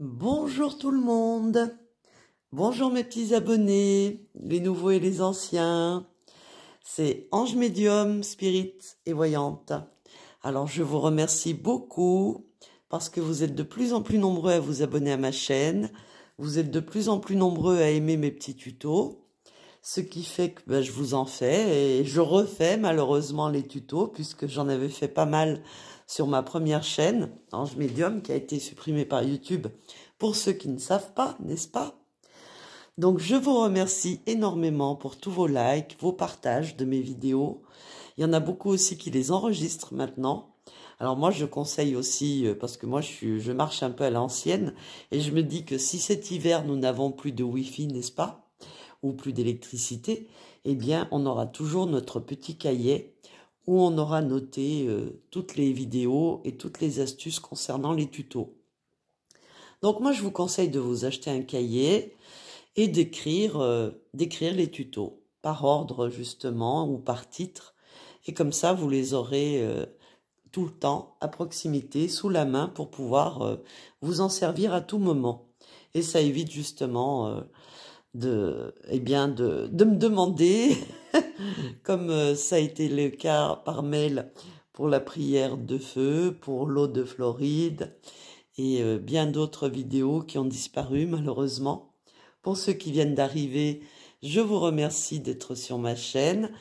Bonjour tout le monde, bonjour mes petits abonnés, les nouveaux et les anciens, c'est Ange Médium, Spirit et Voyante. Alors je vous remercie beaucoup parce que vous êtes de plus en plus nombreux à vous abonner à ma chaîne, vous êtes de plus en plus nombreux à aimer mes petits tutos, ce qui fait que je vous en fais et je refais malheureusement les tutos puisque j'en avais fait pas mal sur ma première chaîne, Ange Médium, qui a été supprimée par YouTube pour ceux qui ne savent pas, n'est-ce pas? Donc je vous remercie énormément pour tous vos likes, vos partages de mes vidéos. Il y en a beaucoup aussi qui les enregistrent maintenant. Alors moi je conseille aussi, parce que moi je marche un peu à l'ancienne, et je me dis que si cet hiver nous n'avons plus de Wi-Fi, n'est-ce pas? Ou plus d'électricité, eh bien on aura toujours notre petit cahier où on aura noté toutes les vidéos et toutes les astuces concernant les tutos. Donc moi je vous conseille de vous acheter un cahier et d'écrire les tutos par ordre justement ou par titre, et comme ça vous les aurez tout le temps à proximité, sous la main, pour pouvoir vous en servir à tout moment. Et ça évite justement de me demander, comme ça a été le cas par mail pour la prière de feu, pour l'eau de Floride, et bien d'autres vidéos qui ont disparu malheureusement. Pour ceux qui viennent d'arriver, je vous remercie d'être sur ma chaîne.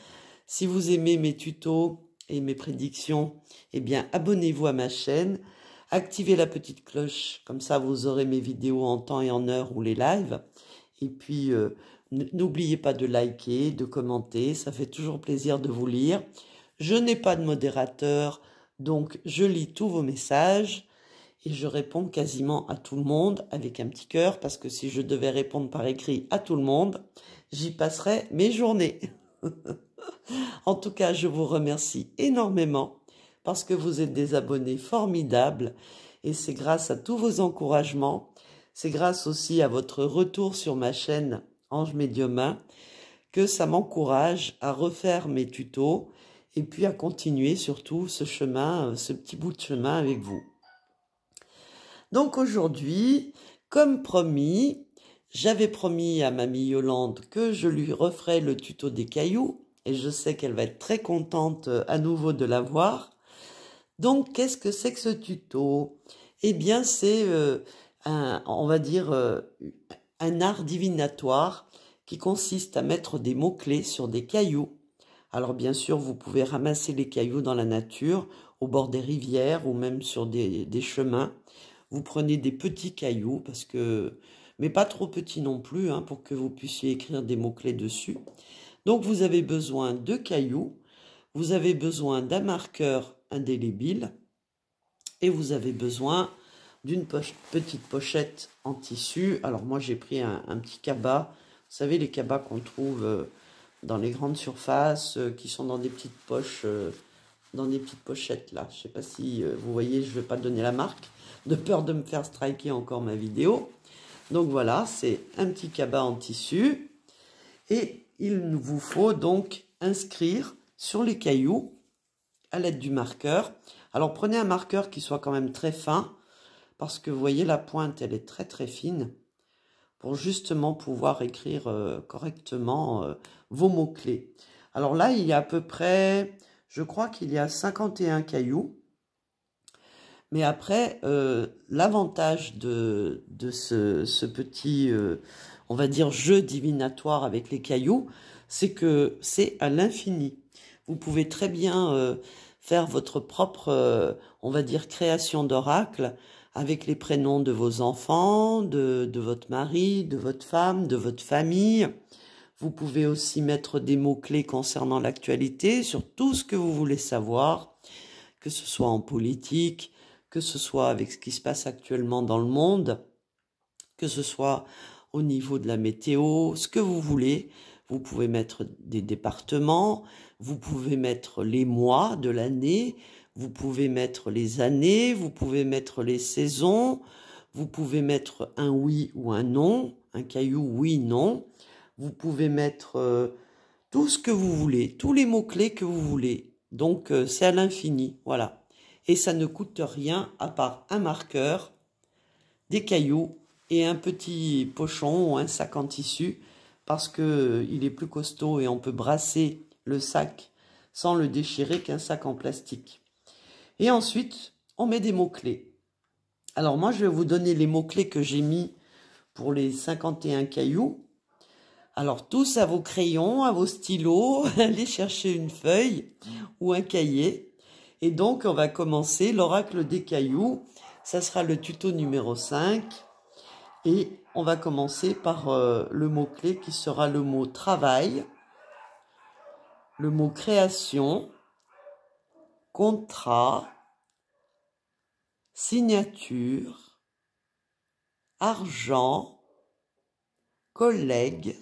Si vous aimez mes tutos et mes prédictions, eh bien abonnez-vous à ma chaîne. Activez la petite cloche, comme ça vous aurez mes vidéos en temps et en heure ou les lives. Et puis, n'oubliez pas de liker, de commenter, ça fait toujours plaisir de vous lire. Je n'ai pas de modérateur, donc je lis tous vos messages et je réponds quasiment à tout le monde avec un petit cœur, parce que si je devais répondre par écrit à tout le monde, j'y passerais mes journées. En tout cas, je vous remercie énormément parce que vous êtes des abonnés formidables et c'est grâce à tous vos encouragements, c'est grâce aussi à votre retour sur ma chaîne Ange Médium 1 que ça m'encourage à refaire mes tutos et puis à continuer surtout ce chemin, ce petit bout de chemin avec vous. Donc aujourd'hui, comme promis, j'avais promis à mamie Yolande que je lui referais le tuto des cailloux, et je sais qu'elle va être très contente à nouveau de l'avoir. Donc qu'est-ce que c'est que ce tuto? Eh bien c'est on va dire un art divinatoire qui consiste à mettre des mots-clés sur des cailloux. Alors bien sûr, vous pouvez ramasser les cailloux dans la nature, au bord des rivières ou même sur des chemins. Vous prenez des petits cailloux, mais pas trop petits non plus, hein, pour que vous puissiez écrire des mots-clés dessus. Donc vous avez besoin de cailloux, vous avez besoin d'un marqueur indélébile et vous avez besoin d'une petite pochette en tissu. Alors moi j'ai pris un petit cabas, vous savez les cabas qu'on trouve dans les grandes surfaces, qui sont dans des petites poches, dans des petites pochettes là. Je ne sais pas si vous voyez, je ne vais pas donner la marque, de peur de me faire striker encore ma vidéo. Donc voilà, c'est un petit cabas en tissu. Et il vous faut donc inscrire sur les cailloux à l'aide du marqueur. Alors prenez un marqueur qui soit quand même très fin, parce que vous voyez la pointe, elle est très très fine, pour justement pouvoir écrire correctement vos mots-clés. Alors là, il y a à peu près, je crois qu'il y a 51 cailloux. Mais après, l'avantage de ce petit, on va dire, jeu divinatoire avec les cailloux, c'est que c'est à l'infini. Vous pouvez très bien faire votre propre, on va dire, création d'oracle avec les prénoms de vos enfants, de votre mari, de votre femme, de votre famille. Vous pouvez aussi mettre des mots-clés concernant l'actualité, sur tout ce que vous voulez savoir, que ce soit en politique, que ce soit avec ce qui se passe actuellement dans le monde, que ce soit au niveau de la météo, ce que vous voulez. Vous pouvez mettre des départements, vous pouvez mettre les mois de l'année, vous pouvez mettre les années, vous pouvez mettre les saisons, vous pouvez mettre un oui ou un non, un caillou oui, non. Vous pouvez mettre tout ce que vous voulez, tous les mots-clés que vous voulez. Donc c'est à l'infini, voilà. Et ça ne coûte rien à part un marqueur, des cailloux et un petit pochon ou un sac en tissu parce qu'il est plus costaud et on peut brasser le sac sans le déchirer qu'un sac en plastique. Et ensuite, on met des mots-clés. Alors moi, je vais vous donner les mots-clés que j'ai mis pour les 51 cailloux. Alors tous à vos crayons, à vos stylos, allez chercher une feuille ou un cahier. Et donc, on va commencer l'oracle des cailloux. Ça sera le tuto numéro 5. Et on va commencer par le mot-clé qui sera le mot travail, le mot création, contrat, signature, argent, collègue,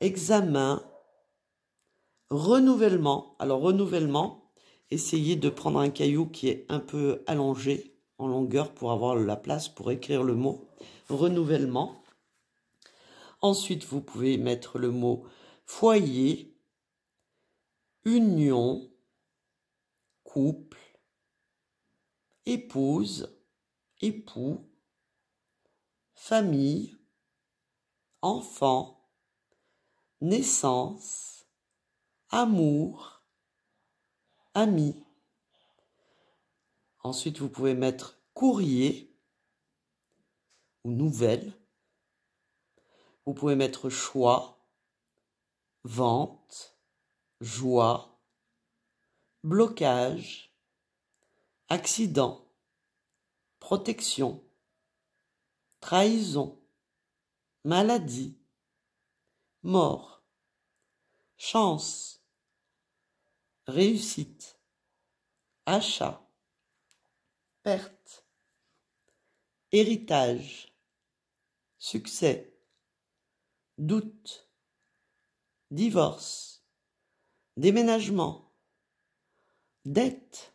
examen, renouvellement. Alors renouvellement, essayez de prendre un caillou qui est un peu allongé en longueur pour avoir la place pour écrire le mot renouvellement. Ensuite, vous pouvez mettre le mot foyer, union, couple, épouse, époux, famille, enfant, naissance, amour, ami. Ensuite, vous pouvez mettre courrier ou nouvelle. Vous pouvez mettre choix, vente, joie, blocage, accident, protection, trahison, maladie, mort, chance, réussite, achat, perte, héritage, succès, doute, divorce, déménagement, dette,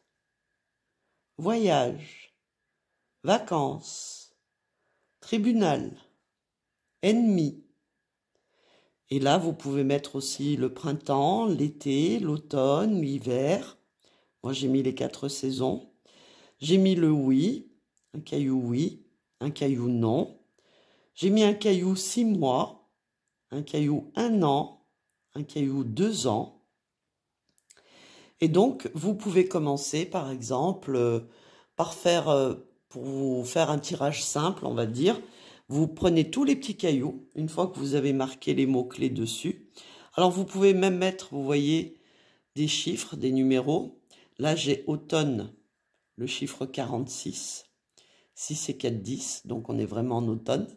voyage, vacances, tribunal, ennemi. Et là, vous pouvez mettre aussi le printemps, l'été, l'automne, l'hiver. Moi, j'ai mis les 4 saisons. J'ai mis le oui, un caillou oui, un caillou non. J'ai mis un caillou 6 mois, un caillou 1 an, un caillou 2 ans. Et donc, vous pouvez commencer, par exemple, par faire, pour vous faire un tirage simple, on va dire, vous prenez tous les petits cailloux, une fois que vous avez marqué les mots-clés dessus. Alors, vous pouvez même mettre, vous voyez, des chiffres, des numéros. Là, j'ai automne, le chiffre 46. 6 et 4, 10, donc on est vraiment en automne.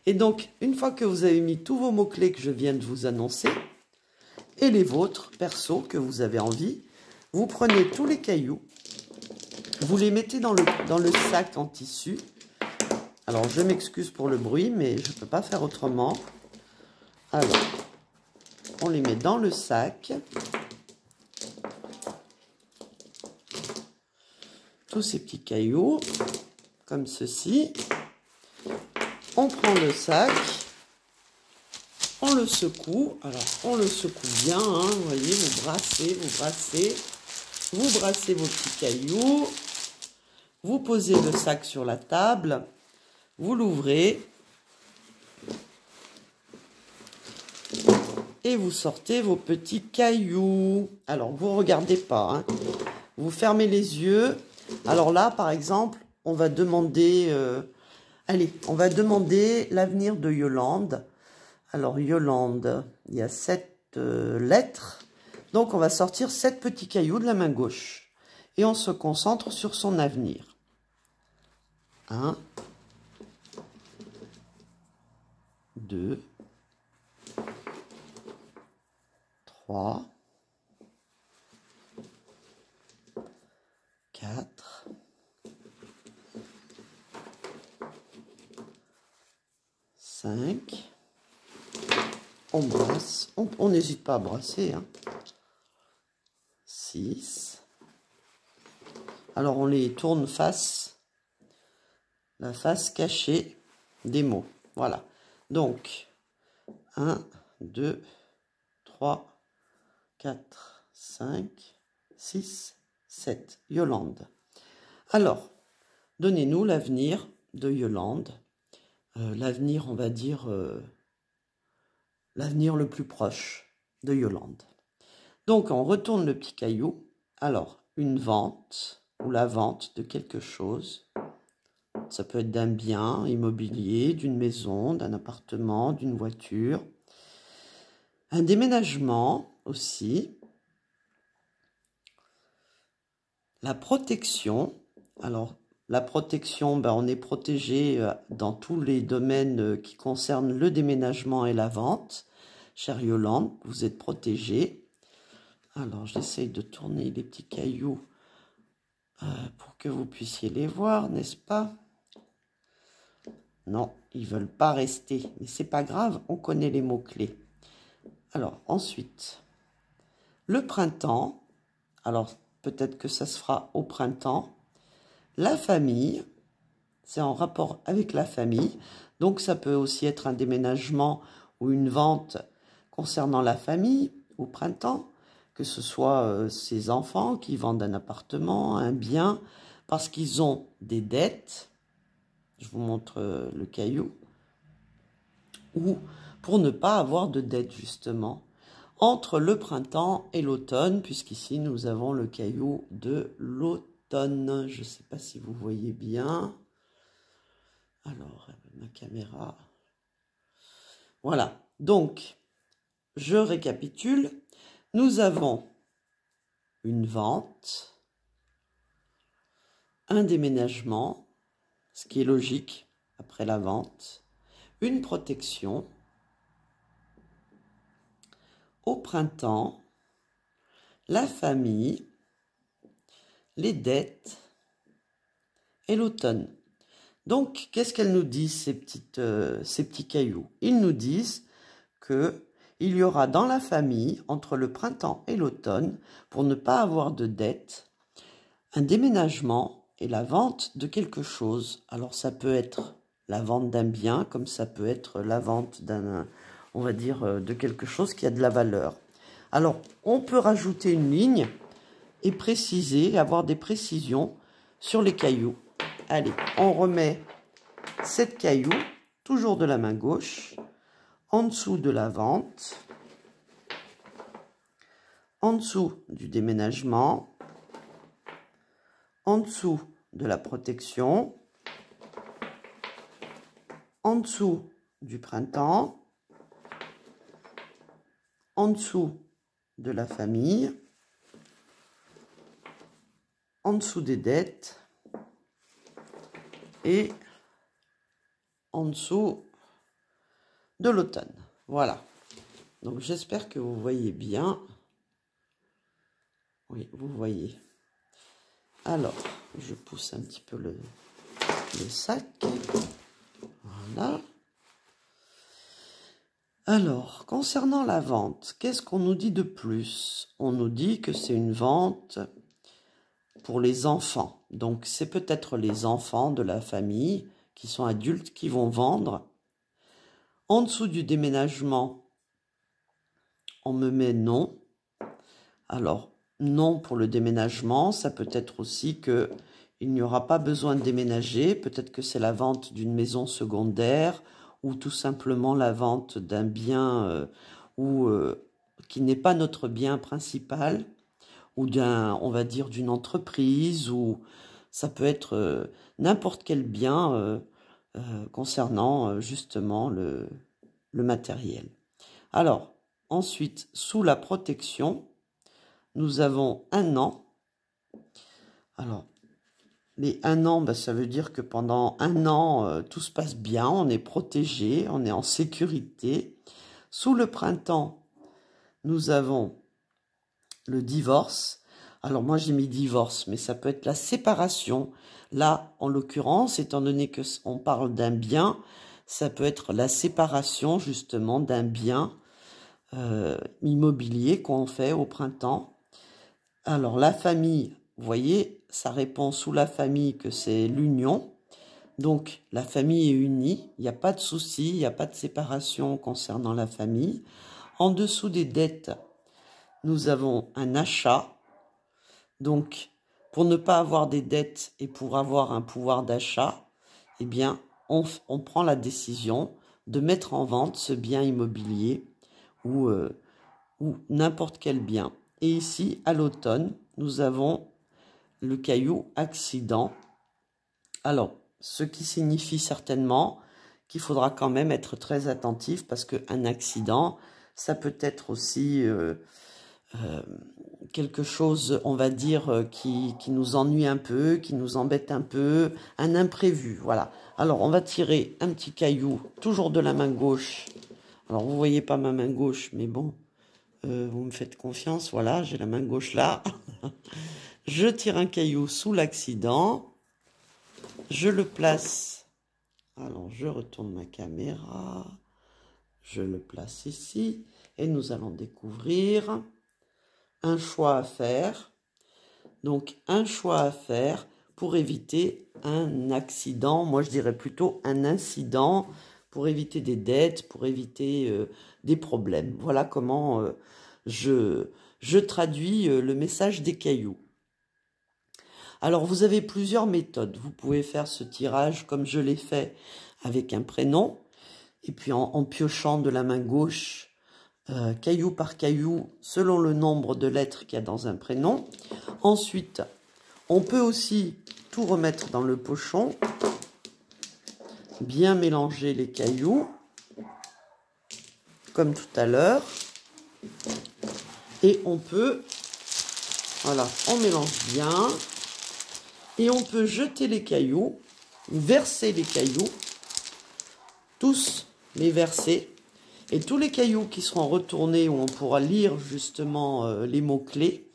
Et donc, une fois que vous avez mis tous vos mots-clés que je viens de vous annoncer, et les vôtres, perso, que vous avez envie, vous prenez tous les cailloux, vous les mettez dans le sac en tissu. Alors, je m'excuse pour le bruit, mais je ne peux pas faire autrement. Alors, on les met dans le sac. Tous ces petits cailloux, comme ceci. On prend le sac, on le secoue. Alors, on le secoue bien, hein, vous voyez, vous brassez vos petits cailloux. Vous posez le sac sur la table, vous l'ouvrez et vous sortez vos petits cailloux. Alors, vous ne regardez pas, hein. Vous fermez les yeux. Alors là, par exemple, on va demander... allez, on va demander l'avenir de Yolande. Alors, Yolande, il y a 7 lettres. Donc, on va sortir 7 petits cailloux de la main gauche. Et on se concentre sur son avenir. 1, 2, 3, 4, 5. On brasse, on n'hésite pas à brasser, hein. 6. Alors on les tourne face, la face cachée des mots. Voilà. Donc 1, 2, 3, 4, 5, 6, 7. Yolande. Alors, Donnez-nous l'avenir de Yolande. L'avenir, on va dire, l'avenir le plus proche de Yolande. Donc, on retourne le petit caillou. Alors, une vente ou la vente de quelque chose. Ça peut être d'un bien immobilier, d'une maison, d'un appartement, d'une voiture. Un déménagement aussi. La protection. Alors, la protection, ben, on est protégé dans tous les domaines qui concernent le déménagement et la vente. Chère Yolande, vous êtes protégée. Alors, j'essaye de tourner les petits cailloux pour que vous puissiez les voir, n'est-ce pas? Non, ils ne veulent pas rester. Mais c'est pas grave, on connaît les mots-clés. Alors, ensuite, le printemps. Alors, peut-être que ça se fera au printemps. La famille, c'est en rapport avec la famille. Donc, ça peut aussi être un déménagement ou une vente concernant la famille au printemps. Que ce soit ces enfants qui vendent un appartement, un bien, parce qu'ils ont des dettes. Je vous montre le caillou. Ou pour ne pas avoir de dettes, justement. Entre le printemps et l'automne, puisqu'ici, nous avons le caillou de l'automne. Je ne sais pas si vous voyez bien. Alors, ma caméra. Voilà. Donc, je récapitule. Nous avons une vente, un déménagement, ce qui est logique après la vente, une protection, au printemps, la famille, les dettes et l'automne. Donc, qu'est-ce qu'elles nous disent, ces petits cailloux? Ils nous disent qu'il y aura dans la famille, entre le printemps et l'automne, pour ne pas avoir de dettes, un déménagement et la vente de quelque chose. Alors, ça peut être la vente d'un bien, comme ça peut être la vente d'un, on va dire, de quelque chose qui a de la valeur. Alors, on peut rajouter une ligne et préciser, avoir des précisions sur les cailloux. Allez, on remet 7 cailloux, toujours de la main gauche, en dessous de la vente, en dessous du déménagement, en dessous de la protection, en dessous du printemps, en dessous de la famille, en dessous des dettes et en dessous de l'automne. Voilà. Donc j'espère que vous voyez bien. Oui, vous voyez. Alors, je pousse un petit peu le sac. Voilà. Alors, concernant la vente, qu'est-ce qu'on nous dit de plus? On nous dit que c'est une vente pour les enfants. Donc, c'est peut-être les enfants de la famille qui sont adultes qui vont vendre. En dessous du déménagement, on me met non. Alors, non pour le déménagement, ça peut être aussi que il n'y aura pas besoin de déménager. Peut-être que c'est la vente d'une maison secondaire ou tout simplement la vente d'un bien qui n'est pas notre bien principal ou on va dire d'une entreprise, ou ça peut être n'importe quel bien concernant justement le matériel. Alors, ensuite, sous la protection, nous avons un an. Alors, les un an, ça veut dire que pendant un an, tout se passe bien, on est protégé, on est en sécurité. Sous le printemps, nous avons le divorce. Alors moi j'ai mis divorce, mais ça peut être la séparation. Là, en l'occurrence, étant donné qu'on parle d'un bien, ça peut être la séparation justement d'un bien immobilier qu'on fait au printemps. Alors la famille, vous voyez, ça répond sous la famille que c'est l'union. Donc la famille est unie, il n'y a pas de souci, il n'y a pas de séparation concernant la famille. En dessous des dettes, nous avons un achat. Donc pour ne pas avoir des dettes et pour avoir un pouvoir d'achat, eh bien, on prend la décision de mettre en vente ce bien immobilier ou n'importe quel bien. Et ici, à l'automne, nous avons le caillou accident. Alors, ce qui signifie certainement qu'il faudra quand même être très attentif parce qu'un accident, ça peut être aussi quelque chose, on va dire, qui nous ennuie un peu, qui nous embête un peu, un imprévu, voilà. Alors, on va tirer un petit caillou, toujours de la main gauche. Alors, vous voyez pas ma main gauche, mais bon, vous me faites confiance, voilà, j'ai la main gauche là. Je tire un caillou sous l'accident, je le place. Alors, je retourne ma caméra, je le place ici, et nous allons découvrir un choix à faire. Donc, un choix à faire pour éviter un accident. Moi, je dirais plutôt un incident pour éviter des dettes, pour éviter des problèmes. Voilà comment je traduis le message des cailloux. Alors, vous avez plusieurs méthodes. Vous pouvez faire ce tirage comme je l'ai fait avec un prénom. Et puis, en piochant de la main gauche, caillou par caillou, selon le nombre de lettres qu'il y a dans un prénom. Ensuite, on peut aussi tout remettre dans le pochon. Bien mélanger les cailloux, comme tout à l'heure. Et on peut, voilà, on mélange bien. Et on peut jeter les cailloux, verser les cailloux, tous les verser. Et tous les cailloux qui seront retournés, où on pourra lire justement les mots-clés,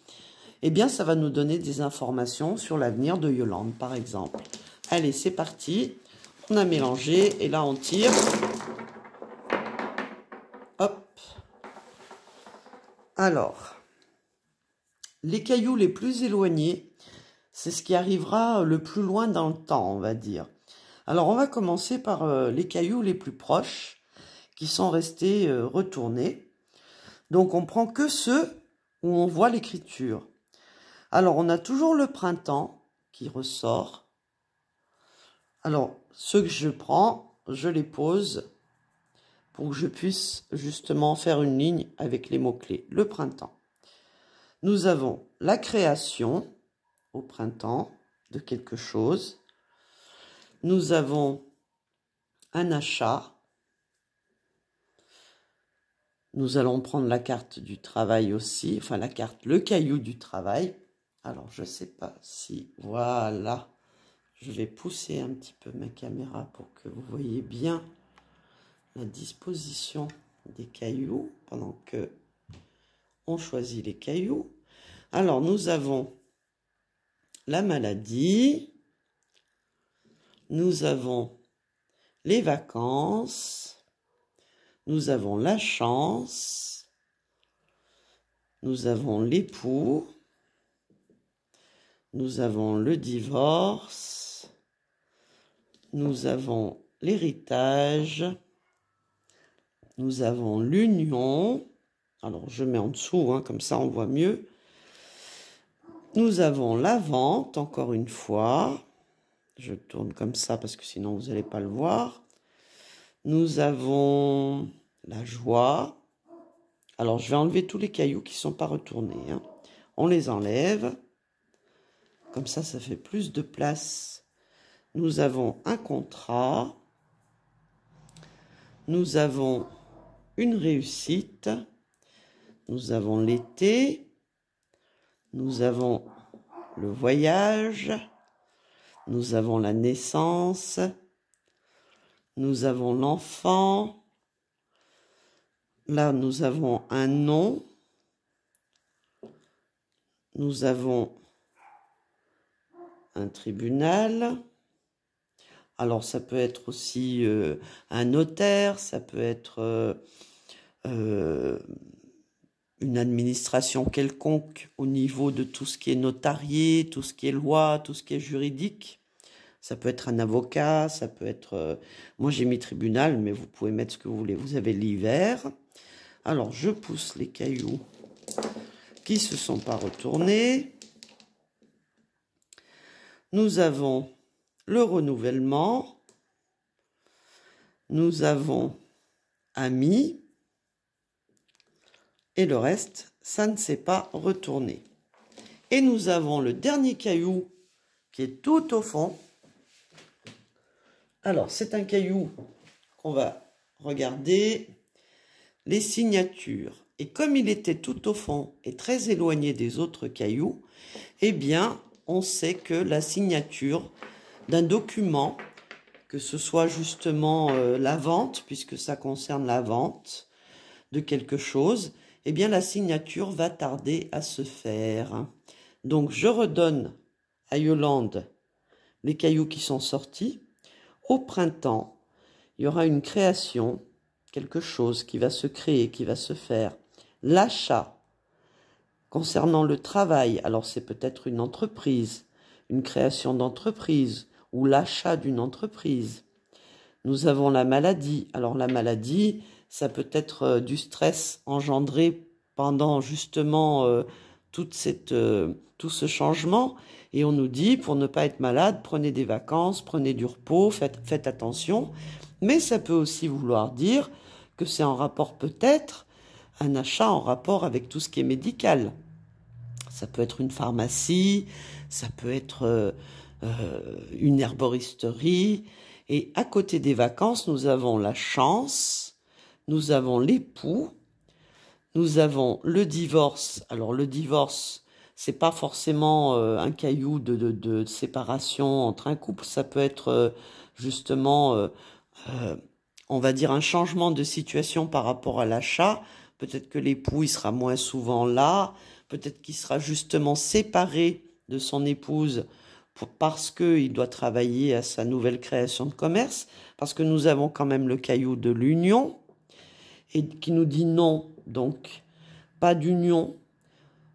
eh bien ça va nous donner des informations sur l'avenir de Yolande, par exemple. Allez, c'est parti. On a mélangé et là on tire. Hop. Alors, les cailloux les plus éloignés, c'est ce qui arrivera le plus loin dans le temps, on va dire. Alors, on va commencer par les cailloux les plus proches, qui sont restés retournés. Donc, on prend que ceux où on voit l'écriture. Alors, on a toujours le printemps qui ressort. Alors, ceux que je prends, je les pose pour que je puisse justement faire une ligne avec les mots-clés. Le printemps. Nous avons la création au printemps de quelque chose. Nous avons un achat. Nous allons prendre la carte du travail aussi, enfin la carte, le caillou du travail. Alors, je ne sais pas si, voilà, je vais pousser un petit peu ma caméra pour que vous voyez bien la disposition des cailloux pendant que on choisit les cailloux. Alors, nous avons la maladie, nous avons les vacances, nous avons la chance, nous avons l'époux, nous avons le divorce, nous avons l'héritage, nous avons l'union. Alors, je mets en dessous, hein, comme ça on voit mieux. Nous avons la vente, encore une fois. Je tourne comme ça parce que sinon vous n'allez pas le voir. Nous avons la joie. Alors, je vais enlever tous les cailloux qui ne sont pas retournés, hein. On les enlève. Comme ça fait plus de place. Nous avons un contrat. Nous avons une réussite. Nous avons l'été. Nous avons le voyage. Nous avons la naissance. Nous avons l'enfant. Là, nous avons un nom. Nous avons un tribunal. Alors, ça peut être aussi un notaire, ça peut être une administration quelconque au niveau de tout ce qui est notarié, tout ce qui est loi, tout ce qui est juridique. Ça peut être un avocat, ça peut être... moi, j'ai mis tribunal, mais vous pouvez mettre ce que vous voulez. Vous avez l'hiver. Alors, je pousse les cailloux qui ne se sont pas retournés. Nous avons le renouvellement. Nous avons ami. Et le reste, ça ne s'est pas retourné. Et nous avons le dernier caillou qui est tout au fond. Alors, c'est un caillou qu'on va regarder. Les signatures. Et comme il était tout au fond et très éloigné des autres cailloux, eh bien, on sait que la signature d'un document, que ce soit justement la vente, puisque ça concerne la vente de quelque chose, eh bien, la signature va tarder à se faire. Donc, je redonne à Yolande les cailloux qui sont sortis. Au printemps, il y aura une création, quelque chose qui va se créer, qui va se faire. L'achat. Concernant le travail, alors c'est peut-être une entreprise, une création d'entreprise ou l'achat d'une entreprise. Nous avons la maladie. Alors la maladie, ça peut être du stress engendré pendant justement tout ce changement. Et on nous dit, pour ne pas être malade, prenez des vacances, prenez du repos, faites attention. Mais ça peut aussi vouloir dire que c'est en rapport peut-être, un achat en rapport avec tout ce qui est médical. Ça peut être une pharmacie, ça peut être une herboristerie. Et à côté des vacances, nous avons la chance, nous avons l'époux, nous avons le divorce. Alors le divorce, c'est pas forcément un caillou de séparation entre un couple, ça peut être justement, on va dire, un changement de situation par rapport à l'achat. Peut-être que l'époux, il sera moins souvent là, peut-être qu'il sera justement séparé de son épouse parce qu'il doit travailler à sa nouvelle création de commerce, parce que nous avons quand même le caillou de l'union, et qui nous dit non, donc pas d'union,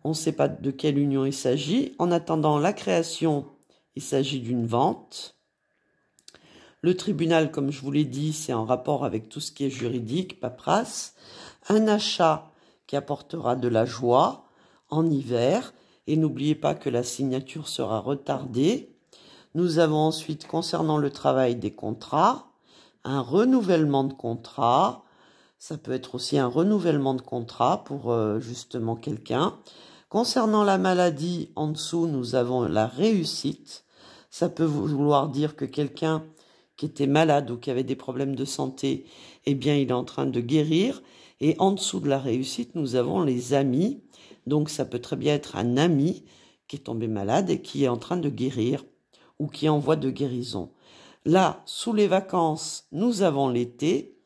on ne sait pas de quelle union il s'agit. En attendant la création, il s'agit d'une vente. Le tribunal, comme je vous l'ai dit, c'est en rapport avec tout ce qui est juridique, paperasse. Un achat qui apportera de la joie en hiver. Et n'oubliez pas que la signature sera retardée. Nous avons ensuite, concernant le travail, des contrats, un renouvellement de contrat. Ça peut être aussi un renouvellement de contrat pour justement quelqu'un. Concernant la maladie, en dessous, nous avons la réussite. Ça peut vouloir dire que quelqu'un qui était malade ou qui avait des problèmes de santé, eh bien, il est en train de guérir. Et en dessous de la réussite, nous avons les amis. Donc, ça peut très bien être un ami qui est tombé malade et qui est en train de guérir ou qui est en voie de guérison. Là, sous les vacances, nous avons l'été.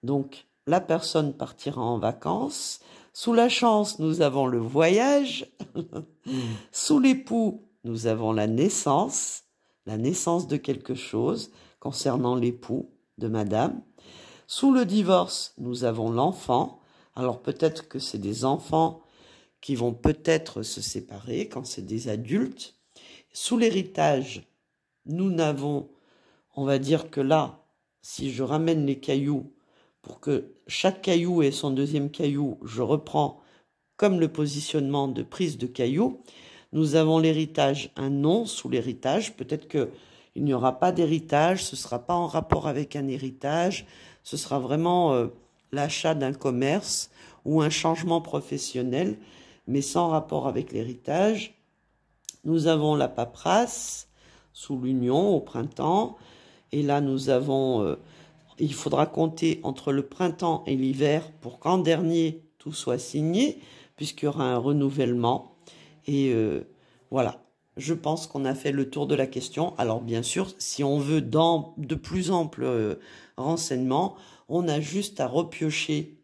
Donc, la personne partira en vacances. Sous la chance, nous avons le voyage. Sous l'époux, nous avons la naissance de quelque chose concernant l'époux de madame. Sous le divorce, nous avons l'enfant. Alors peut-être que c'est des enfants qui vont peut-être se séparer quand c'est des adultes. Sous l'héritage, nous n'avons, on va dire que là, si je ramène les cailloux, pour que chaque caillou ait son deuxième caillou, je reprends comme le positionnement de prise de cailloux. Nous avons l'héritage, un nom sous l'héritage. Peut-être qu'il n'y aura pas d'héritage, ce ne sera pas en rapport avec un héritage, ce sera vraiment l'achat d'un commerce ou un changement professionnel, mais sans rapport avec l'héritage. Nous avons la paperasse sous l'union au printemps. Et là, nous avons... il faudra compter entre le printemps et l'hiver pour qu'en dernier, tout soit signé, puisqu'il y aura un renouvellement. Et voilà, je pense qu'on a fait le tour de la question. Alors bien sûr, si on veut de plus amples renseignements, on a juste à repiocher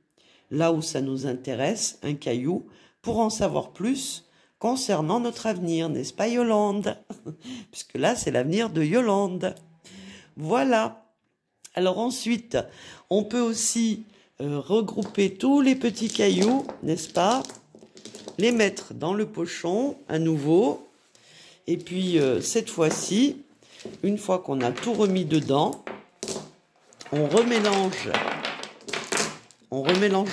là où ça nous intéresse, un caillou, pour en savoir plus concernant notre avenir, n'est-ce pas Yolande? Puisque là, c'est l'avenir de Yolande. Voilà. Alors ensuite, on peut aussi regrouper tous les petits cailloux, n'est-ce pas? Les mettre dans le pochon à nouveau. Et puis cette fois-ci, une fois qu'on a tout remis dedans, on remélange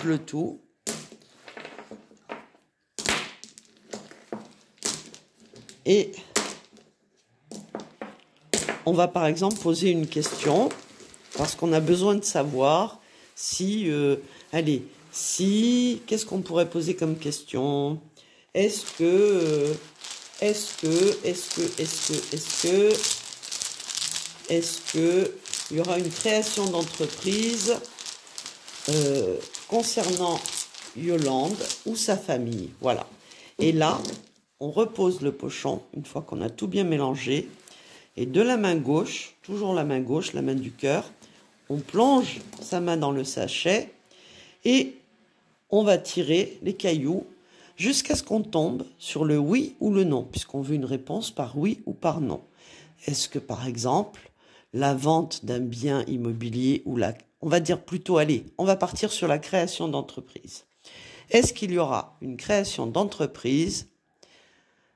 le tout. Et on va par exemple poser une question, parce qu'on a besoin de savoir si, qu'est-ce qu'on pourrait poser comme question? Est-ce que il y aura une création d'entreprise concernant Yolande ou sa famille? Voilà. Et là, on repose le pochon, une fois qu'on a tout bien mélangé, et de la main gauche, toujours la main gauche, la main du cœur, on plonge sa main dans le sachet et on va tirer les cailloux jusqu'à ce qu'on tombe sur le oui ou le non, puisqu'on veut une réponse par oui ou par non. Est-ce que, par exemple, la vente d'un bien immobilier ou on va dire plutôt, allez, on va partir sur la création d'entreprise. Est-ce qu'il y aura une création d'entreprise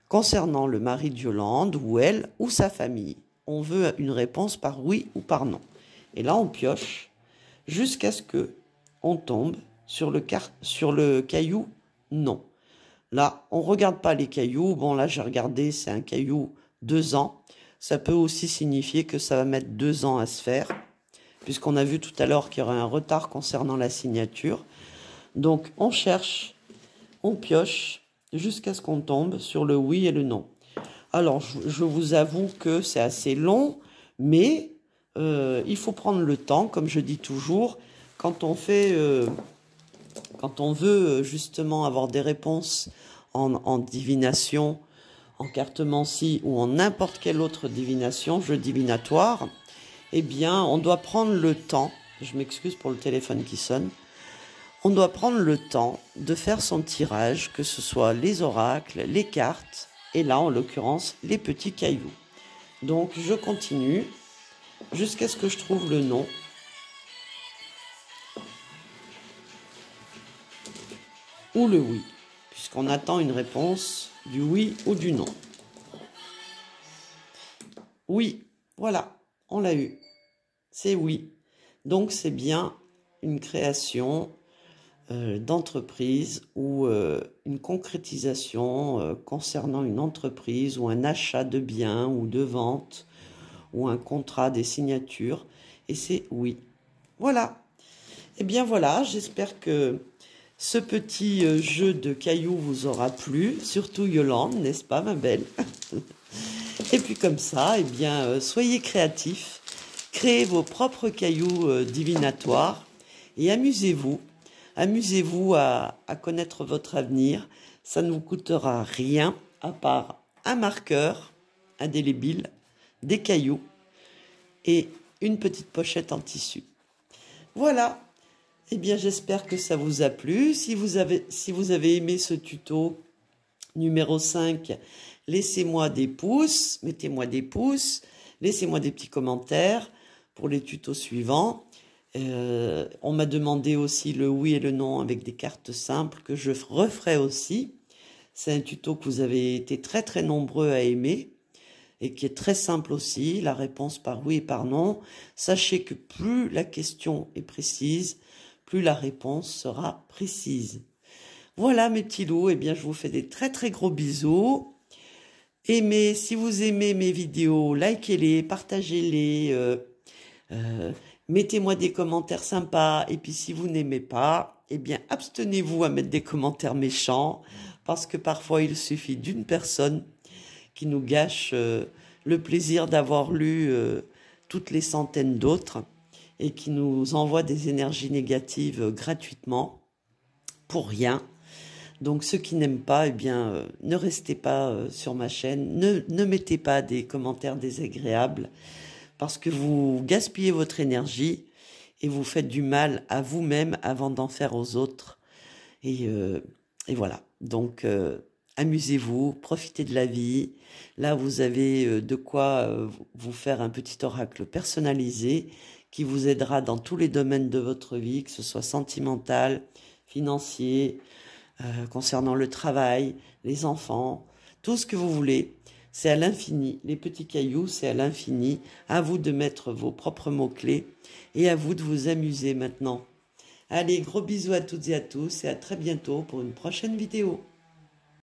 concernant le mari de Yolande ou elle ou sa famille? On veut une réponse par oui ou par non. Et là, on pioche jusqu'à ce que on tombe sur le caillou non. Là, on ne regarde pas les cailloux. Bon, là, j'ai regardé, c'est un caillou 2 ans. Ça peut aussi signifier que ça va mettre 2 ans à se faire, puisqu'on a vu tout à l'heure qu'il y aurait un retard concernant la signature. Donc, on cherche, on pioche, jusqu'à ce qu'on tombe sur le oui et le non. Alors, je vous avoue que c'est assez long, mais il faut prendre le temps, comme je dis toujours, quand on veut justement avoir des réponses en divination, en cartomancie ou en n'importe quelle autre divination, jeu divinatoire, eh bien, on doit prendre le temps, je m'excuse pour le téléphone qui sonne, on doit prendre le temps de faire son tirage, que ce soit les oracles, les cartes, et là, en l'occurrence, les petits cailloux. Donc, je continue jusqu'à ce que je trouve le nom. Ou le oui, puisqu'on attend une réponse du oui ou du non. Oui, voilà, on l'a eu. C'est oui. Donc, c'est bien une création d'entreprise ou une concrétisation concernant une entreprise ou un achat de biens ou de vente ou un contrat, des signatures, et c'est oui. Voilà. Et bien voilà, j'espère que ce petit jeu de cailloux vous aura plu, surtout Yolande, n'est-ce pas ma belle? Et puis comme ça, eh bien, soyez créatifs, créez vos propres cailloux divinatoires et amusez-vous. Amusez-vous à connaître votre avenir. Ça ne vous coûtera rien à part un marqueur indélébile, des cailloux et une petite pochette en tissu. Voilà. Eh bien, j'espère que ça vous a plu. Si vous avez aimé ce tuto numéro 5, laissez-moi des pouces, mettez-moi des pouces, laissez-moi des petits commentaires pour les tutos suivants. On m'a demandé aussi le oui et le non avec des cartes simples que je referai aussi. C'est un tuto que vous avez été très très nombreux à aimer et qui est très simple aussi, la réponse par oui et par non. Sachez que plus la question est précise, plus la réponse sera précise. Voilà mes petits loups, eh bien je vous fais des très très gros bisous. Si vous aimez mes vidéos, likez-les, partagez-les, mettez-moi des commentaires sympas. Et puis si vous n'aimez pas, eh bien abstenez-vous à mettre des commentaires méchants, parce que parfois il suffit d'une personne qui nous gâche le plaisir d'avoir lu toutes les centaines d'autres et qui nous envoie des énergies négatives gratuitement pour rien. Donc ceux qui n'aiment pas, eh bien, ne restez pas sur ma chaîne, ne mettez pas des commentaires désagréables, parce que vous gaspillez votre énergie et vous faites du mal à vous-même avant d'en faire aux autres. Et voilà. Donc, amusez-vous, profitez de la vie. Là, vous avez de quoi vous faire un petit oracle personnalisé qui vous aidera dans tous les domaines de votre vie, que ce soit sentimental, financier, concernant le travail, les enfants, tout ce que vous voulez. C'est à l'infini. Les petits cailloux, c'est à l'infini. À vous de mettre vos propres mots-clés et à vous de vous amuser maintenant. Allez, gros bisous à toutes et à tous et à très bientôt pour une prochaine vidéo.